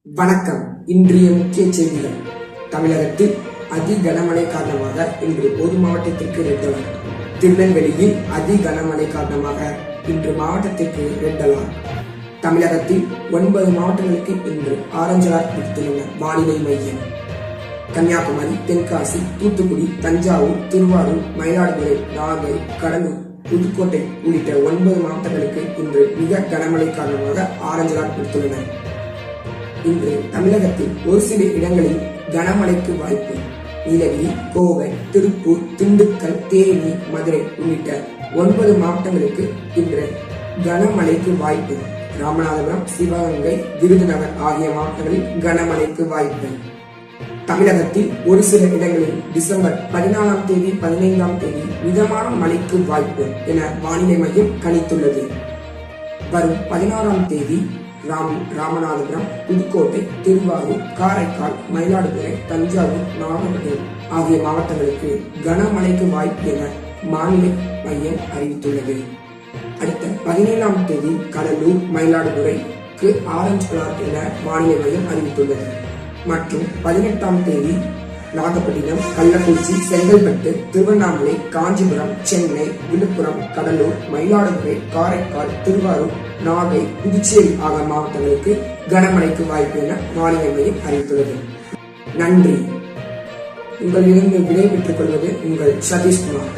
வணக்கம். இன்றைய முக்கிய செய்திகள். தமிழகத்தில் அதி கனமழை காரணமாக இன்று ஒரு மாவட்டத்திற்கு ரெட் அலர்ட். திருநெல்வேலியில் அதி கனமழை காரணமாக இன்று மாவட்டத்திற்கு ரெட் அலர்ட். தமிழகத்தில் 9 மாவட்டங்களுக்கு இன்று ஆரஞ்சு அலர்ட் விடுத்துள்ளனர் வானிலை மையம். கன்னியாகுமரி, தென்காசி, தூத்துக்குடி, தஞ்சாவூர், திருவாரூர், மயிலாடுதுறை, நாகை, கடலூர், புதுக்கோட்டை உள்ளிட்ட 9 மாவட்டங்களுக்கு இன்று மிக கனமழை காரணமாக ஆரஞ்சு அலர்ட் விடுத்துள்ளனர். இன்று தமிழகத்தில் ஒரு சில இடங்களில் கனமழைக்கு வாய்ப்பு. நீலகிரி, கோவை, திருப்பூர், திண்டுக்கல், தேனி, மதுரை உள்ளிட்ட 9 மாவட்டங்களுக்கு இன்று கனமழைக்கு வாய்ப்பு. ராமநாதபுரம், சிவகங்கை, விருதுநகர் ஆகிய மாவட்டங்களில் கனமழைக்கு வாய்ப்பு. தமிழகத்தில் ஒரு சில இடங்களில் டிசம்பர் 14ஆம் தேதி 15ஆம் தேதி மிதமான மழைக்கு வாய்ப்பு என வானிலை மையம் கணித்துள்ளது. வரும் 16ஆம் தேதி ராமநாதபுரம், புதுக்கோட்டை, திருவாரூர், காரைக்கால், மயிலாடுதுறை, தஞ்சாவூர், நாகப்பட்டினம் ஆகிய மாவட்டங்களுக்கு கனமழைக்கு வாய்ப்பு என வானிலை மையம் அறிவித்துள்ளது. அடுத்த 17ஆம் தேதி கடலூர், மயிலாடுதுறைக்கு ஆரஞ்சு அலர்ட் என வானிலை மையம் அறிவித்துள்ளது. மற்றும் 18ஆம் தேதி நாகப்பட்டினம், கள்ளக்குறிச்சி, செங்கல்பட்டு, திருவண்ணாமலை, காஞ்சிபுரம், சென்னை, விழுப்புரம், கடலூர், மயிலாடுதுறை, காரைக்கால், திருவாரூர், நாகை, புதுச்சேரி ஆகிய மாவட்டங்களுக்கு கனமழைக்கு வாய்ப்பு என வானிலை மையம் அறிவித்துள்ளது. நன்றி. உங்களிடம் விடை பெற்றுக் கொள்வது உங்கள் சதீஷ்குமார்.